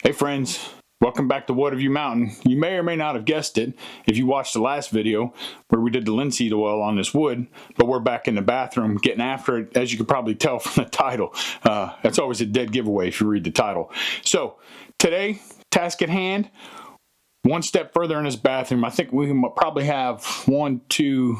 Hey friends, welcome back to Watavue Mountain. You may or may not have guessed it if you watched the last video where we did the linseed oil on this wood, but we're back in the bathroom getting after it, as you can probably tell from the title. That's always a dead giveaway if you read the title. So today, task at hand, one step further in this bathroom. I think we can probably have two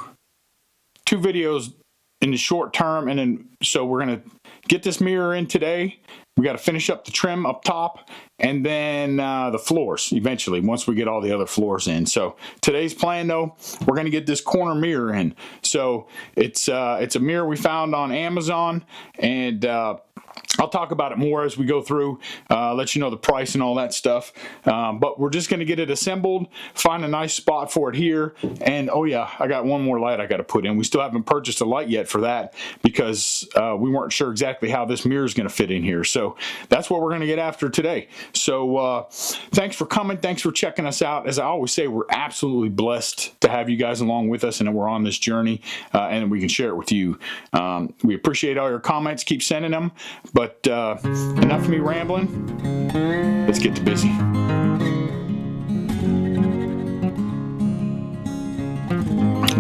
videos in the short term, and then so we're gonna get this mirror in today. We got to finish up the trim up top, and then the floors eventually once we get all the other floors in. So today's plan, though, we're going to get this corner mirror in. So it's a mirror we found on Amazon, and I'll talk about it more as we go through, let you know the price and all that stuff. But we're just going to get it assembled, find a nice spot for it here. And oh yeah, I got one more light I got to put in. We still haven't purchased a light yet for that because we weren't sure exactly how this mirror is going to fit in here. So that's what we're going to get after today. So thanks for coming. Thanks for checking us out. As I always say, we're absolutely blessed to have you guys along with us and that we're on this journey and we can share it with you. We appreciate all your comments. Keep sending them. But enough of me rambling. Let's get to busy.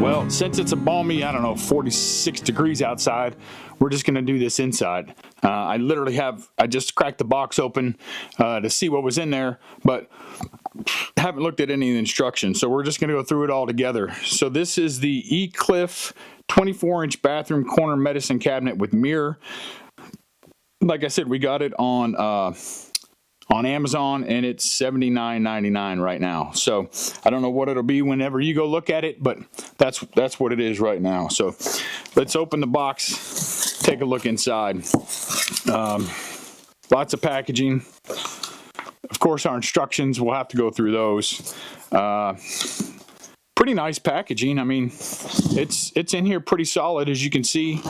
Well, since it's a balmy, 46 degrees outside, we're just going to do this inside. I just cracked the box open to see what was in there, but haven't looked at any of the instructions. So we're just going to go through it all together. So this is the E-Cliff 24-inch bathroom corner medicine cabinet with mirror. Like I said, we got it on Amazon, and it's $79.99 right now. So I don't know what it'll be whenever you go look at it, but that's what it is right now. So let's open the box, take a look inside. Lots of packaging. Of course, our instructions, we'll have to go through those. Pretty nice packaging. I mean, it's in here pretty solid, as you can see.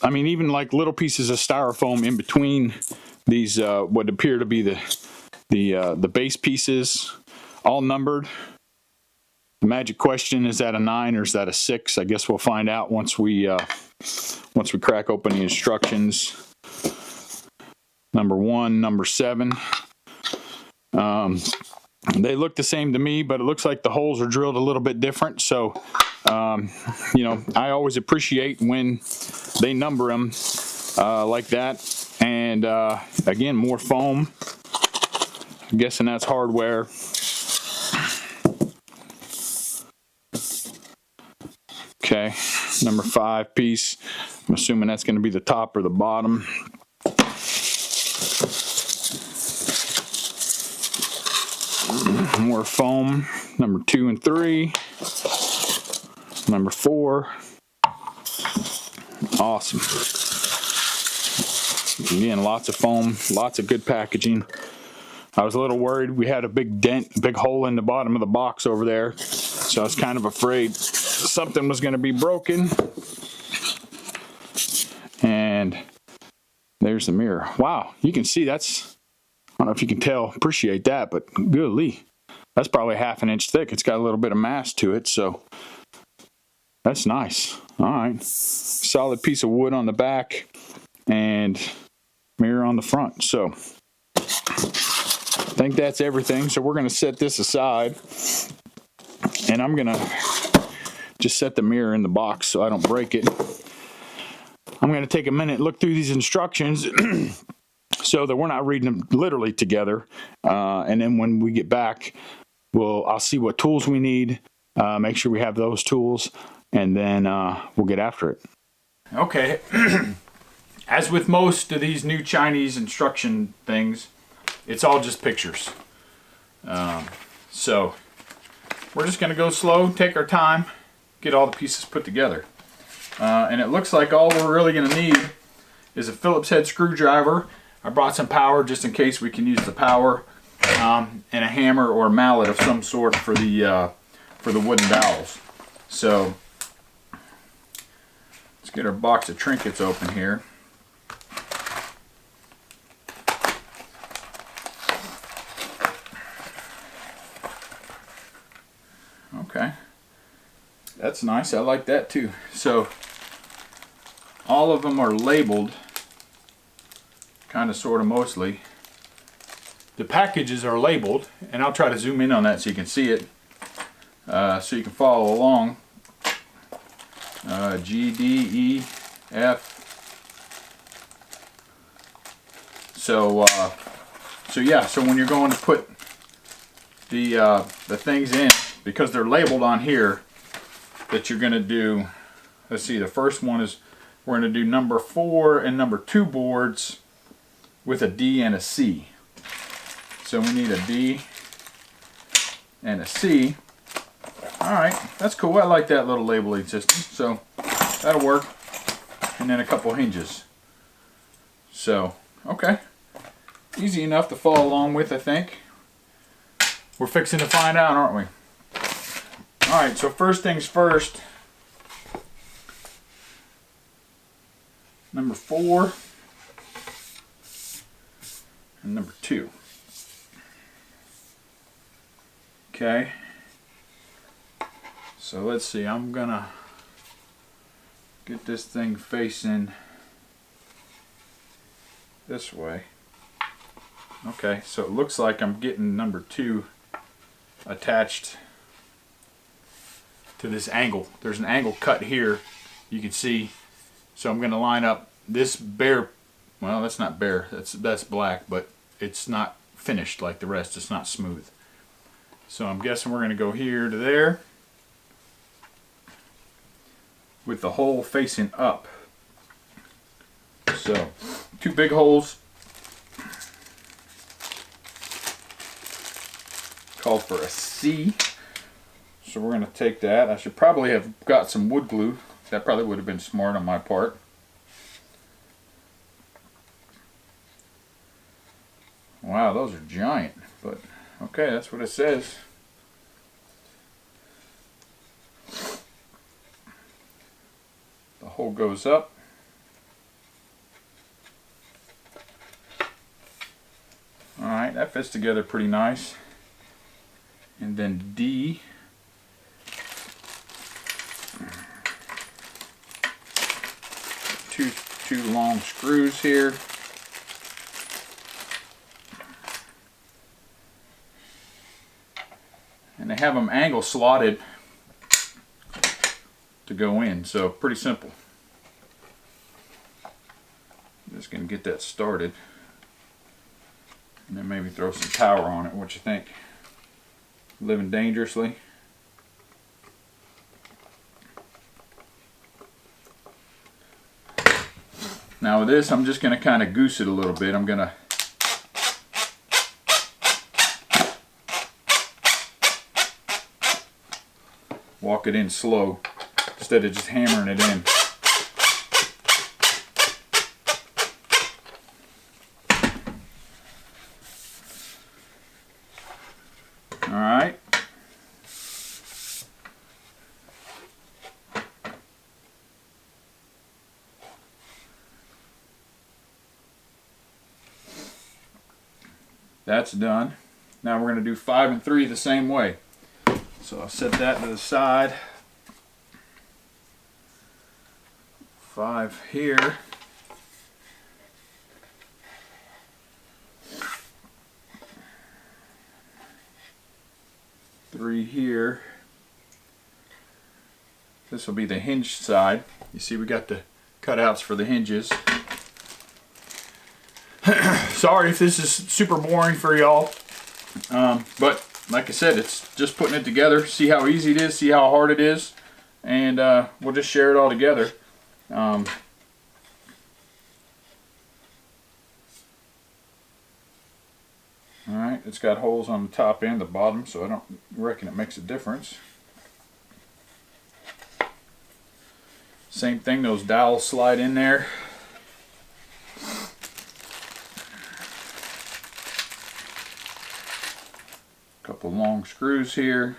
I mean, even like little pieces of styrofoam in between these what appear to be the base pieces, all numbered. The magic question, is that a 9 or is that a 6? I guess we'll find out once we crack open the instructions. Number 1, number 7. They look the same to me, but it looks like the holes are drilled a little bit different. So, I always appreciate when they number them like that. And again, more foam. I'm guessing that's hardware. Okay, number 5 piece. I'm assuming that's going to be the top or the bottom. More foam, number 2 and 3, number 4. Awesome. Again, lots of foam, lots of good packaging. I was a little worried. We had a big dent, a big hole in the bottom of the box over there, so I was kind of afraid something was going to be broken. And there's the mirror. Wow, you can see that's, I don't know if you can tell, appreciate that, but golly. That's probably 1/2 an inch thick. It's got a little bit of mass to it, so that's nice. All right. Solid piece of wood on the back and mirror on the front. So I think that's everything. So we're going to set this aside, and I'm going to just set the mirror in the box so I don't break it. I'm going to take a minute and look through these instructions so that we're not reading them literally together. And then when we get back, I'll see what tools we need, make sure we have those tools, and then we'll get after it. Okay. As with most of these new Chinese instruction things, it's all just pictures. So we're just going to go slow, take our time, get all the pieces put together. And it looks like all we're really going to need is a Phillips head screwdriver. I brought some power just in case we can use the power, and a hammer or a mallet of some sort for the wooden dowels. So let's get our box of trinkets open here. Okay, that's nice. I like that too. So all of them are labeled kind of, sort of, mostly. The packages are labeled, and I'll try to zoom in on that so you can see it, so you can follow along. G, D, E, F. So yeah, so when you're going to put the things in, because they're labeled on here, that you're going to do, let's see, the first one is, we're going to do number 4 and number 2 boards with a D and a C. So we need a D and a C. Alright, that's cool. I like that little labeling system. So that'll work. And then a couple hinges. So, okay. Easy enough to follow along with, I think. We're fixing to find out, aren't we? Alright, so first things first. Number 4 and number 2. Okay. So let's see, I'm gonna get this thing facing this way. Okay, so it looks like I'm getting number 2 attached to this angle. There's an angle cut here, you can see. So I'm gonna line up this bare, well, that's not bare, that's black, but it's not finished like the rest, it's not smooth. So I'm guessing we're gonna go here to there, with the hole facing up. So 2 big holes, called for a C. So we're going to take that. I should probably have got some wood glue. That probably would have been smart on my part. Wow, those are giant, but okay, that's what it says. The hole goes up. Alright, that fits together pretty nice. And then D. Two long screws here. And they have them angle slotted to go in, so pretty simple. Just gonna get that started, and then maybe throw some power on it. What you think? Living dangerously. Now with this, I'm just gonna kind of goose it a little bit. I'm gonna walk it in slow instead of just hammering it in. Alright. That's done. Now we're going to do 5 and 3 the same way. So I'll set that to the side. 5 here. Three here. This will be the hinge side. You see we got the cutouts for the hinges. Sorry if this is super boring for y'all, but like I said, it's just putting it together. See how easy it is, see how hard it is, and we'll just share it all together. Alright, it's got holes on the top and the bottom, so I don't reckon it makes a difference. Same thing, those dowels slide in there. Couple long screws here.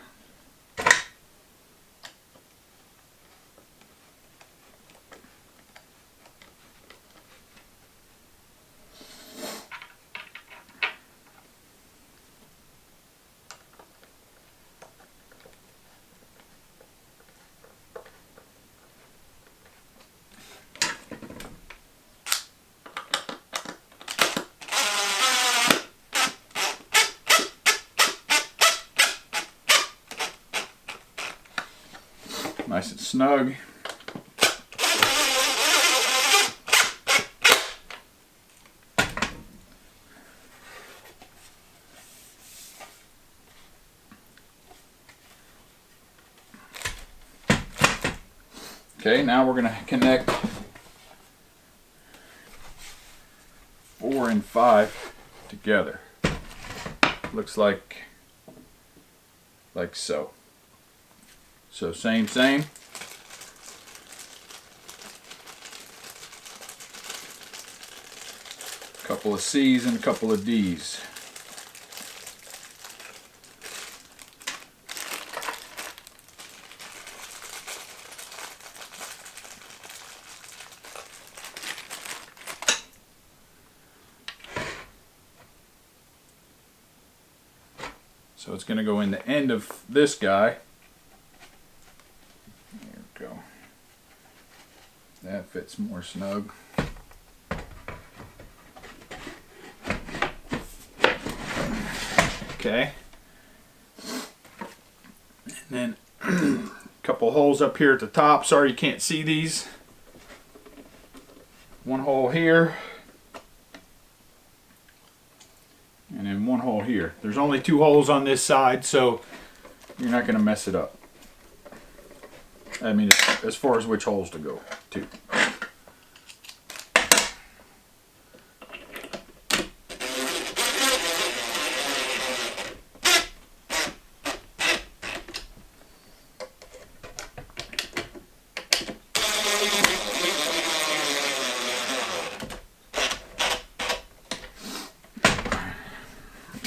nice and snug. Okay, now we're going to connect 4 and 5 together. Looks like so. So same. Couple of C's and a couple of D's. So it's going to go in the end of this guy. There we go. That fits more snug. Okay. And then a couple holes up here at the top. Sorry you can't see these. One hole here. And then one hole here. There's only 2 holes on this side, so you're not going to mess it up. I mean, as far as which holes to go to.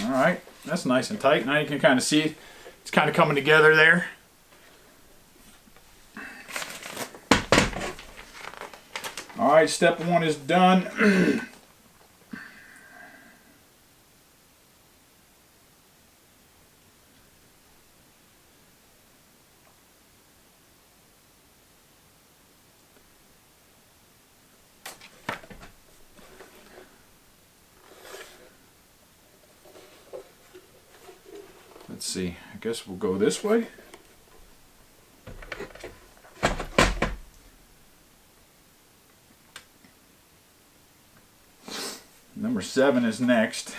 Alright, that's nice and tight. Now you can kind of see it's kind of coming together there. Alright, step 1 is done. Let's see, I guess we'll go this way. Number 7 is next.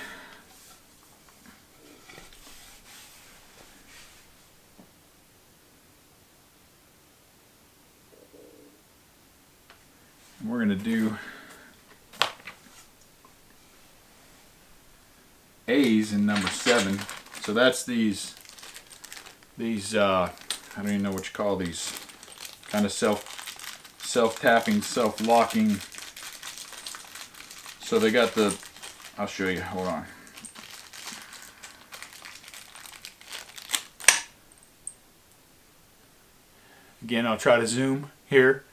And we're going to do A's in number 7. So that's these I don't even know what you call these, kind of self-tapping, self-locking. So they got the, I'll show you, hold on. Again, I'll try to zoom here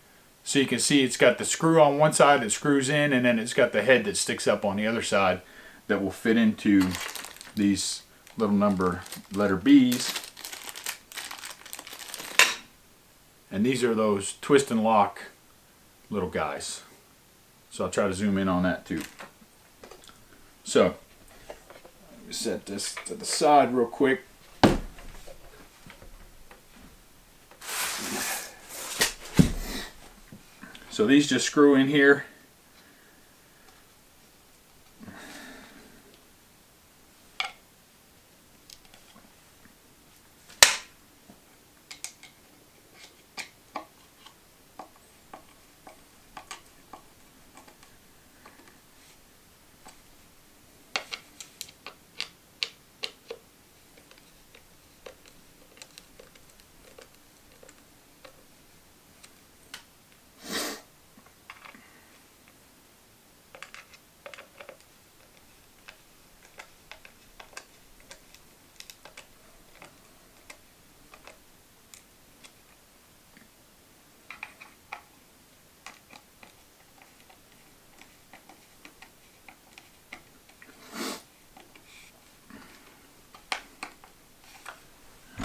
so you can see it's got the screw on one side that screws in, and then it's got the head that sticks up on the other side that will fit into these little letter B's. And these are those twist and lock little guys. So I'll try to zoom in on that too. So, let me set this to the side real quick. So these just screw in here.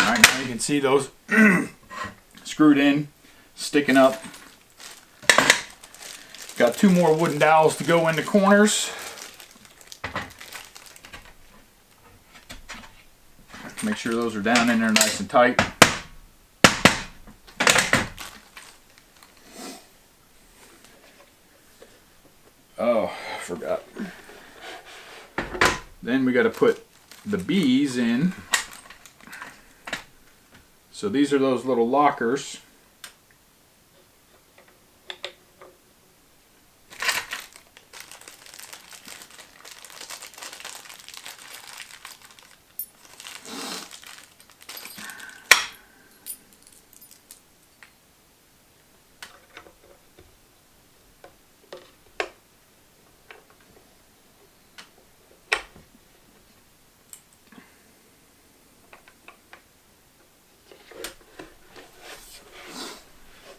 Alright, now you can see those screwed in, sticking up. Got 2 more wooden dowels to go in the corners. Make sure those are down in there nice and tight. Then we got to put the B's in. So these are those little lockers.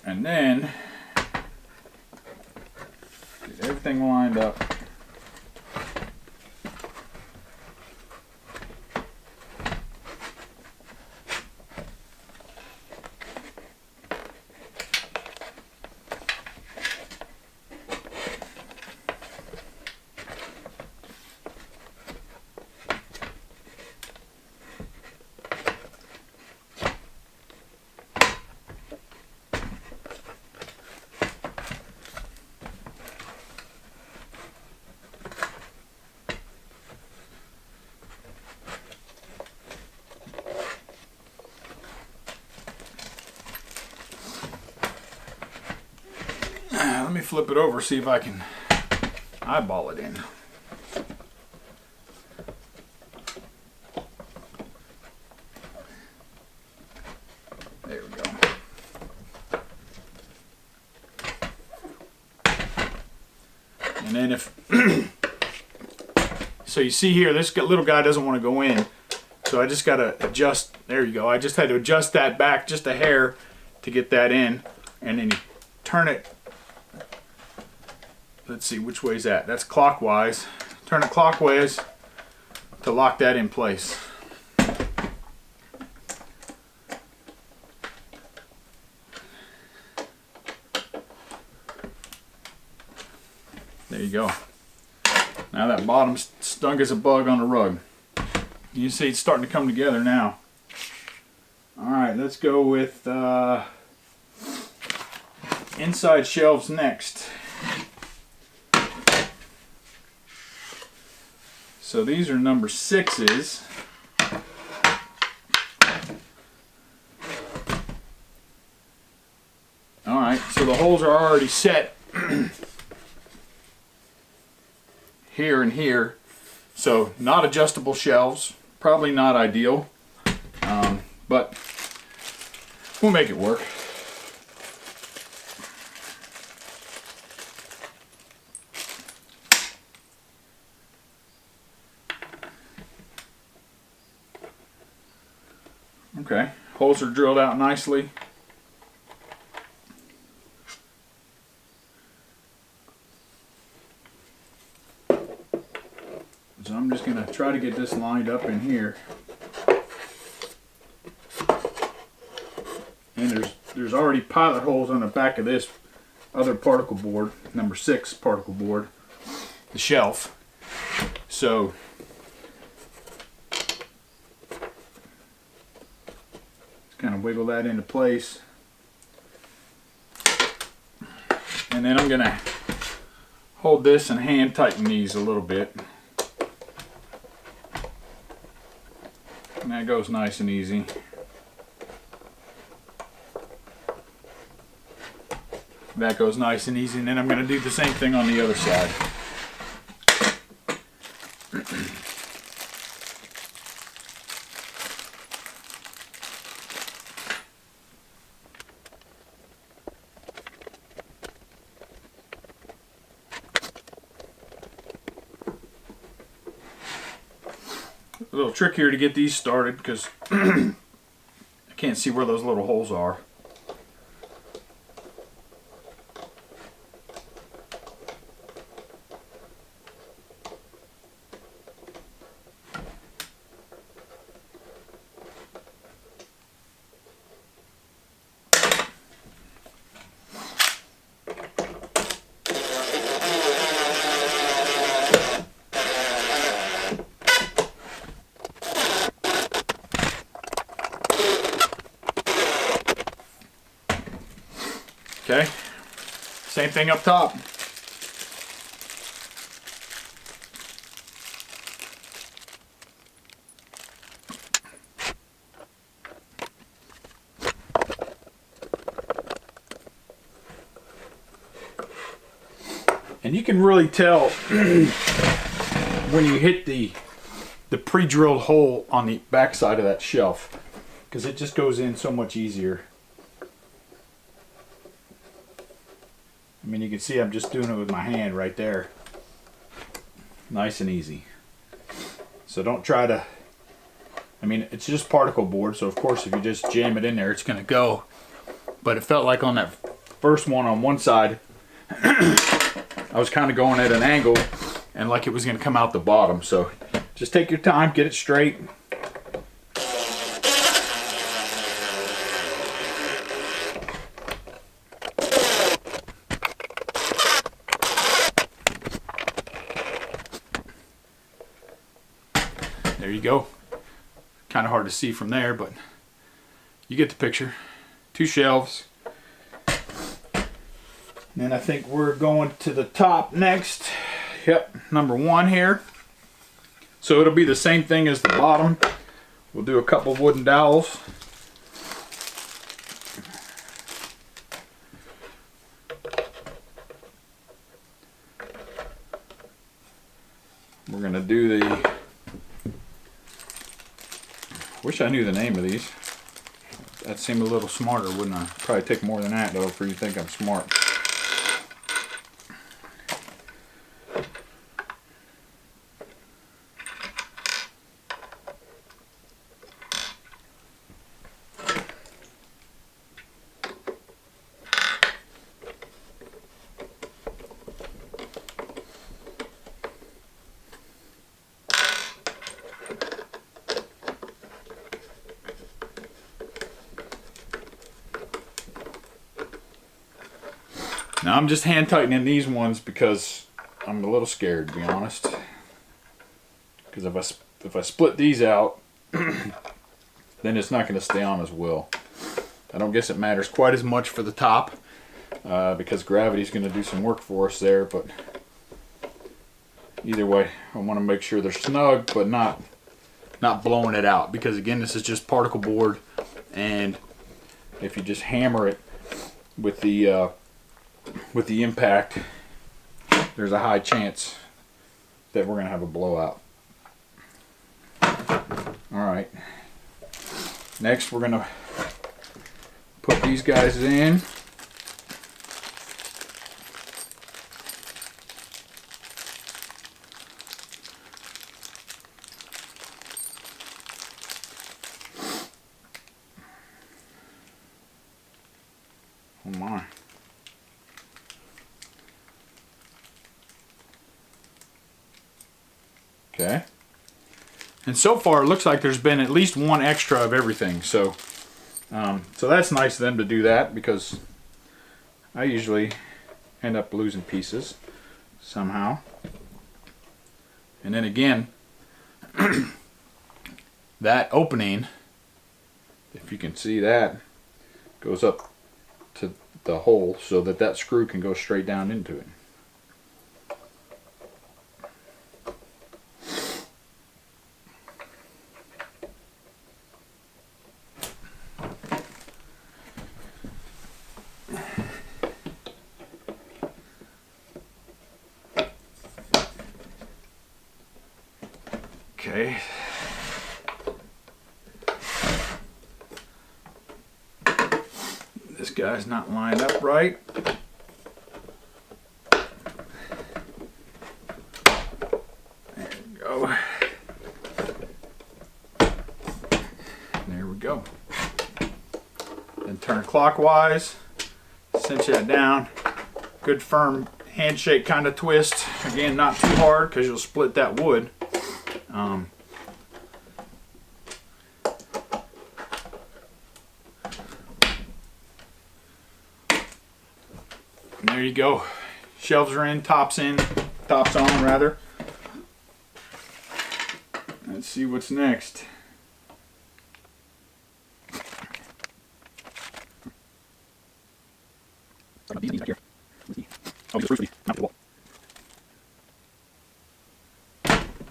And then get everything lined up. Let me flip it over, see if I can eyeball it in. There we go. And then if, so you see here, this little guy doesn't want to go in. So I just got to adjust, there you go. I just had to adjust that back just a hair to get that in. And then you turn it. Let's see, which way is that? That's clockwise. Turn it clockwise to lock that in place. There you go. Now that bottom's stunk as a bug on the rug. You see it's starting to come together now. Alright, let's go with inside shelves next. So these are number 6s. Alright, so the holes are already set here and here. So not adjustable shelves, probably not ideal, but we'll make it work. Okay, holes are drilled out nicely. So I'm just going to try to get this lined up in here. And there's already pilot holes on the back of this other particle board, number 6 particle board, the shelf. So kind of wiggle that into place, and then I'm gonna hold this and hand tighten these a little bit, and that goes nice and easy. That goes nice and easy, and then I'm gonna do the same thing on the other side. A little trickier to get these started because I can't see where those little holes are. Okay, same thing up top. And you can really tell when you hit the pre-drilled hole on the back side of that shelf, because it just goes in so much easier. I mean, you can see I'm just doing it with my hand right there. Nice and easy. So don't try to, I mean, it's just particle board, so of course if you just jam it in there, it's going to go. But it felt like on that first one on one side, I was kind of going at an angle and like it was going to come out the bottom. So just take your time, get it straight. There you go. Kind of hard to see from there, but you get the picture. 2 shelves. And then I think we're going to the top next. Yep, number 1 here. So it'll be the same thing as the bottom. We'll do a couple wooden dowels. We're going to do the, wish I knew the name of these. That seemed a little smarter, wouldn't I? Probably take more than that though for you to think I'm smart. Now I'm just hand tightening these ones because I'm a little scared, to be honest. Because if I split these out, then it's not going to stay on as well. I don't guess it matters quite as much for the top because gravity's going to do some work for us there. But either way, I want to make sure they're snug, but not blowing it out. Because again, this is just particle board, and if you just hammer it with the impact, there's a high chance that we're going to have a blowout. Alright, next we're going to put these guys in. Oh my. Okay. And so far it looks like there's been at least 1 extra of everything. So so that's nice of them to do that, because I usually end up losing pieces somehow. And then again, that opening, if you can see that, goes up to the hole so that that screw can go straight down into it. Okay. This guy's not lined up right. There we go. There we go. Then turn clockwise. Cinch that down. Good firm handshake kind of twist. Again, not too hard because you'll split that wood. And there you go. Shelves are in, tops on rather. Let's see what's next.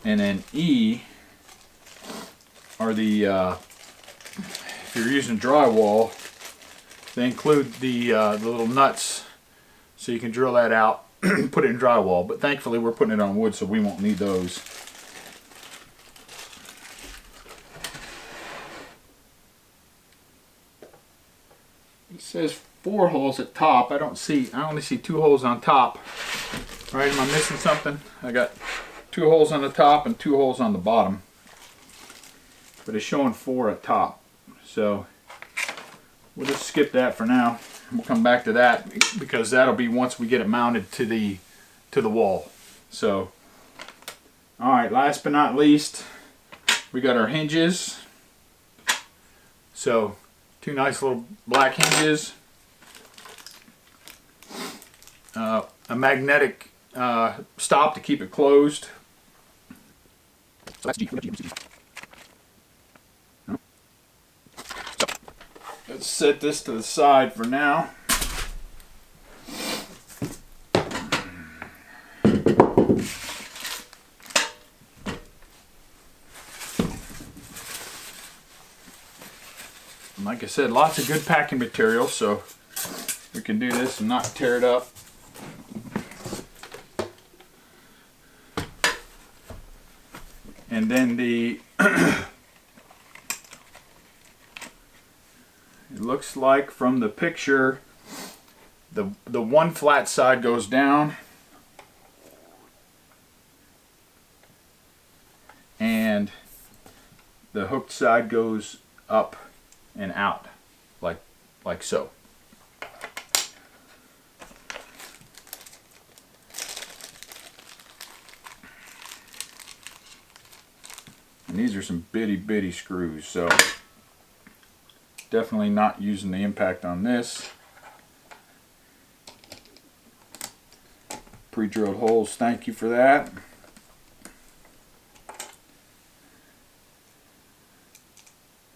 And then E are the, if you're using drywall, they include the little nuts, so you can drill that out put it in drywall, but thankfully we're putting it on wood, so we won't need those. It says 4 holes at top. I only see 2 holes on top. Right, am I missing something? I got 2 holes on the top and 2 holes on the bottom. But it's showing 4 at top. So we'll just skip that for now. We'll come back to that because that'll be once we get it mounted to the wall. So, alright, last but not least, we got our hinges. So 2 nice little black hinges. A magnetic stop to keep it closed. So that's G. So let's set this to the side for now. And like I said, lots of good packing material, so we can do this and not tear it up. And then it looks like from the picture, the one flat side goes down and the hooked side goes up and out like so. And these are some bitty screws, so definitely not using the impact on this. Pre-drilled holes, thank you for that.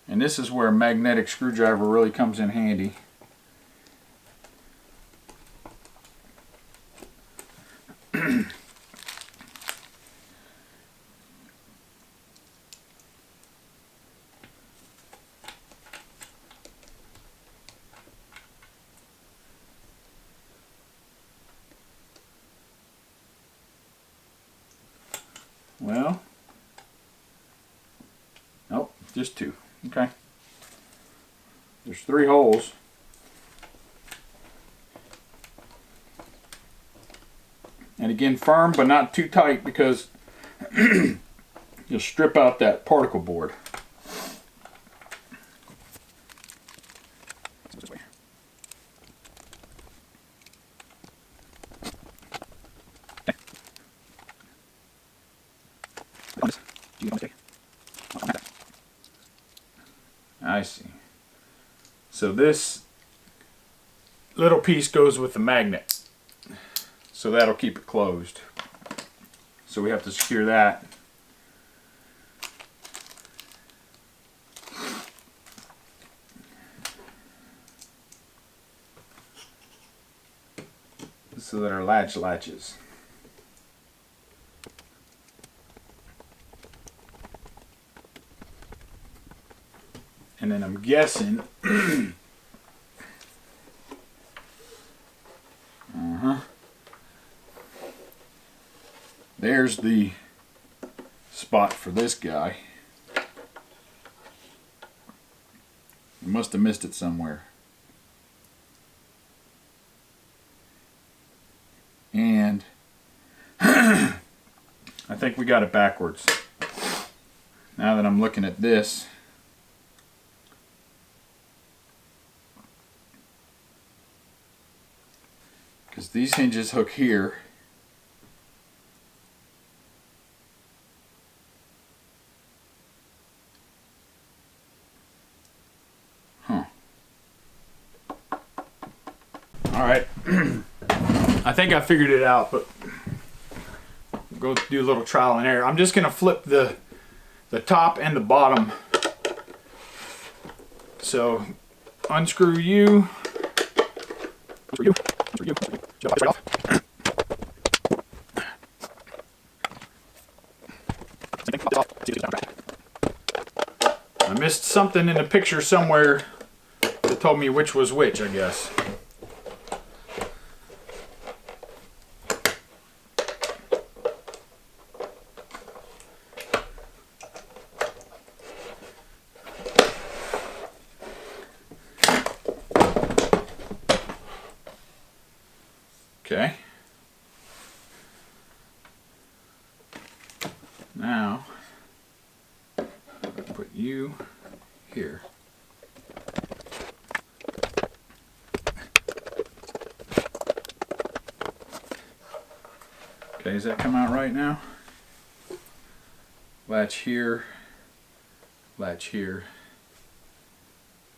And this is where a magnetic screwdriver really comes in handy. Well, nope, just 2. Okay. There's 3 holes. And again, firm but not too tight because you'll strip out that particle board. I see. So this little piece goes with the magnet. So that'll keep it closed. So we have to secure that. So that our latch latches. And then I'm guessing there's the spot for this guy. I must have missed it somewhere. And I think we got it backwards. Now that I'm looking at this, because these hinges hook here. Alright. I think I figured it out, but we'll go do a little trial and error. I'm just going to flip the top and the bottom. So unscrew you. Unscrew you. Unscrew you. Jump right off. I missed something in the picture somewhere that told me which was which, I guess. now put you here. Okay, does that come out right now? Latch here, latch here.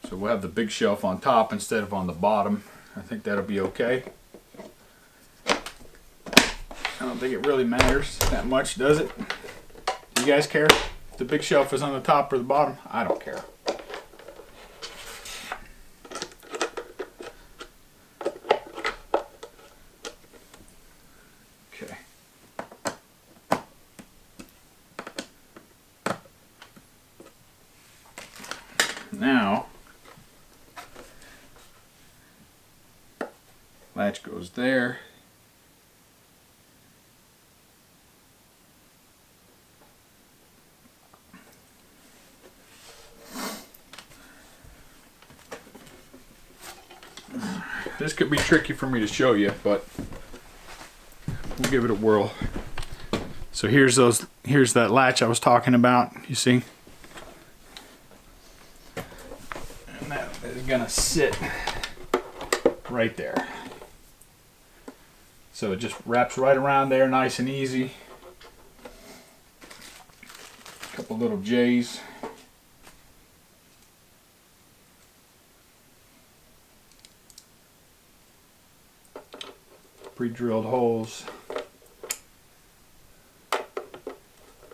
So we'll have the big shelf on top instead of on the bottom. I think that'll be okay. I don't think it really matters that much, does it? Do you guys care if the big shelf is on the top or the bottom? I don't care. Okay. Now, latch goes there. This could be tricky for me to show you, but we'll give it a whirl. So here's that latch I was talking about, you see? And that is gonna sit right there. So it just wraps right around there, nice and easy. A couple little J's. Pre-drilled holes.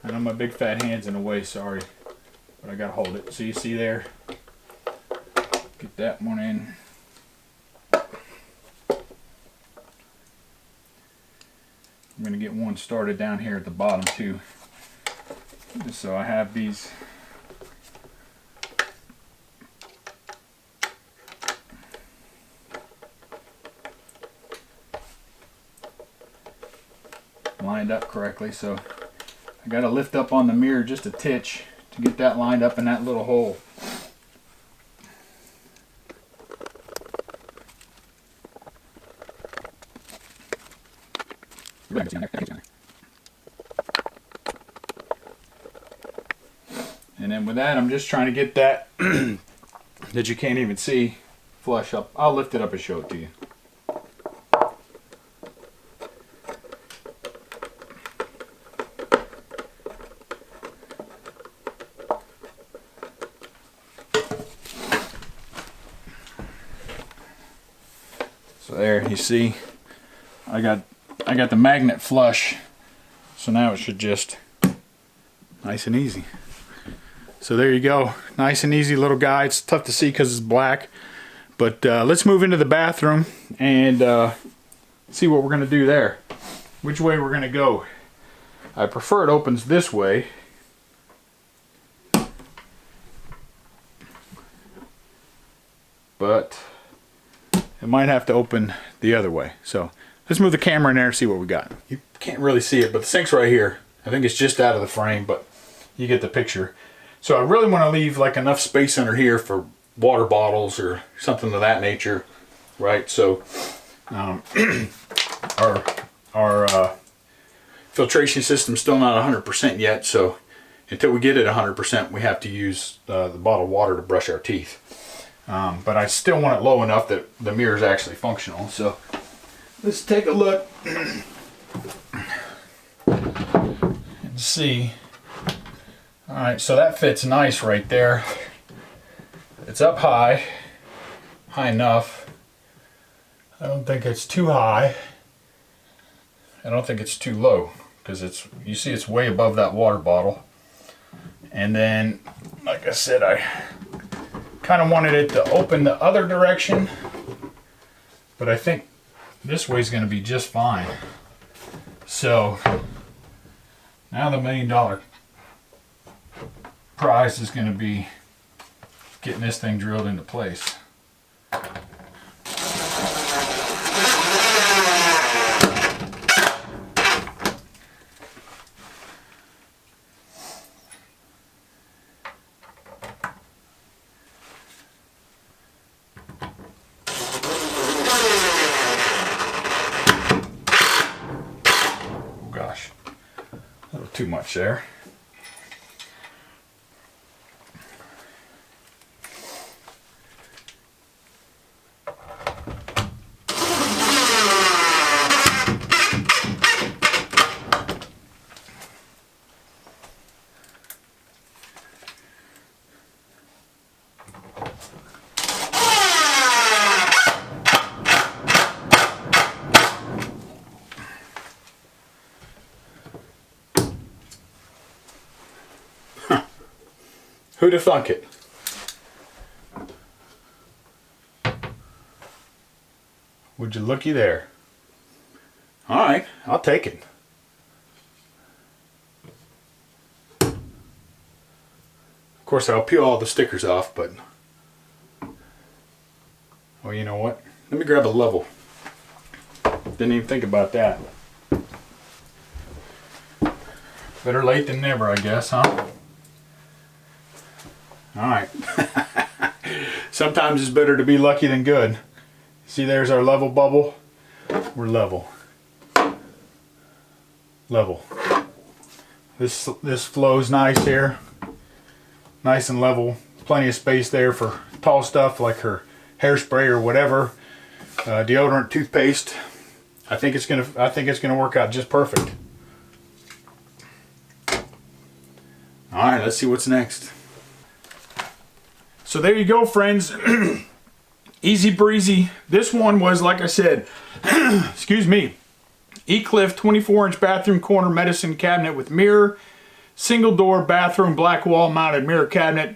I know my big fat hand's in the way, sorry, but I gotta hold it. So you see there, get that one in. I'm gonna get one started down here at the bottom too. So I have these lined up correctly, so I got to lift up on the mirror just a titch to get that lined up in that little hole. And then with that, I'm just trying to get that that you can't even see flush up. I'll lift it up and show it to you. So there, you see, I got the magnet flush, so now it should just nice and easy. So there you go, nice and easy little guy. It's tough to see because it's black, but let's move into the bathroom and see what we're gonna do there. Which way we're gonna go. I prefer it opens this way. But it might have to open the other way. So let's move the camera in there and see what we got. You can't really see it, but the sink's right here. I think it's just out of the frame, but you get the picture. So I really want to leave like enough space under here for water bottles or something of that nature, right? So our filtration system's still not 100% yet, so until we get it 100%, we have to use the bottled water to brush our teeth. But I still want it low enough that the mirror is actually functional. So let's take a look and see. All right, so that fits nice right there. It's up high enough. I don't think it's too high. I don't think it's too low, because you see it's way above that water bottle. And then, like I said, I kind of wanted it to open the other direction, but I think this way is going to be just fine. So now the $1 million prize is going to be getting this thing drilled into place. Too much there. Who'd have thunk it? Would you looky there? Alright, I'll take it. Of course, I'll peel all the stickers off, but... Well, you know what? Let me grab a level. Didn't even think about that. Better late than never, I guess, huh? Alright. Sometimes it's better to be lucky than good. See, there's our level bubble. We're level. Level. This flows nice here. Nice and level. Plenty of space there for tall stuff like her hairspray or whatever. Deodorant, toothpaste. I think it's gonna work out just perfect. Alright, let's see what's next. So there you go, friends. Easy breezy. This one was, like I said, excuse me, E-Cliff 24-inch bathroom corner medicine cabinet with mirror, single door bathroom black wall mounted mirror cabinet,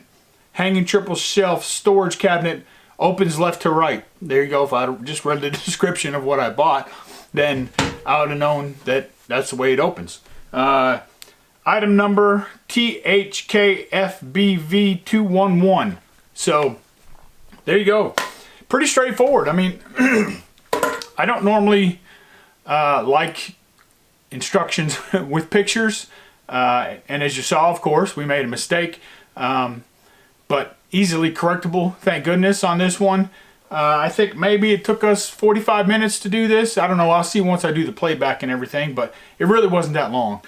hanging triple shelf storage cabinet, opens left to right. There you go. If I just read the description of what I bought, then I would have known that that's the way it opens. Item number THKFBV211. So there you go. Pretty straightforward. I mean, I don't normally like instructions with pictures, and as you saw, of course, we made a mistake, but easily correctable, thank goodness, on this one. I think maybe it took us 45 minutes to do this. I don't know, I'll see once I do the playback and everything, but it really wasn't that long.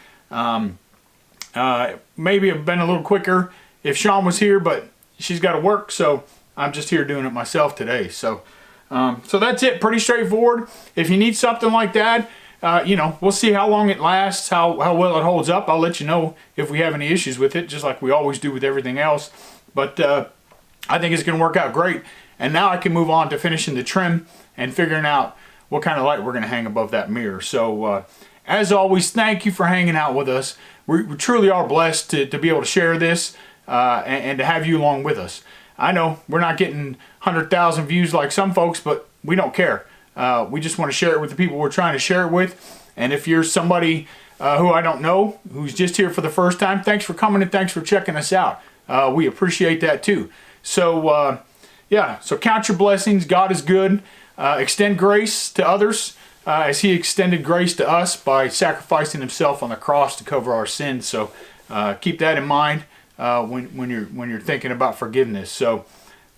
Maybe it would have been a little quicker if Sean was here, but she's got to work, so I'm just here doing it myself today. So so that's it, pretty straightforward. If you need something like that, you know, we'll see how long it lasts, how well it holds up. I'll let you know if we have any issues with it, just like we always do with everything else. But I think it's going to work out great. And now I can move on to finishing the trim and figuring out what kind of light we're going to hang above that mirror. So as always, thank you for hanging out with us. We truly are blessed to be able to share this and to have you along with us. I know we're not getting 100,000 views like some folks, but we don't care. We just want to share it with the people we're trying to share it with. And if you're somebody who I don't know, who's just here for the first time, thanks for coming and thanks for checking us out. We appreciate that too. So yeah, so count your blessings. God is good. Extend grace to others as he extended grace to us by sacrificing himself on the cross to cover our sins. So keep that in mind when you're thinking about forgiveness. So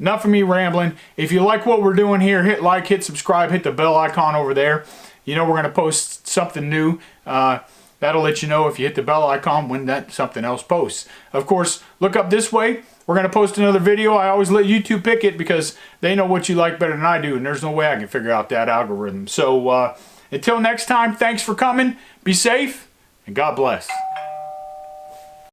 enough of me rambling. If you like what we're doing here, hit like, hit subscribe, hit the bell icon over there. You know we're going to post something new. That'll let you know if you hit the bell icon when that something else posts. Of course, look up this way. We're going to post another video. I always let YouTube pick it because they know what you like better than I do, and there's no way I can figure out that algorithm. So until next time, thanks for coming. Be safe, and God bless.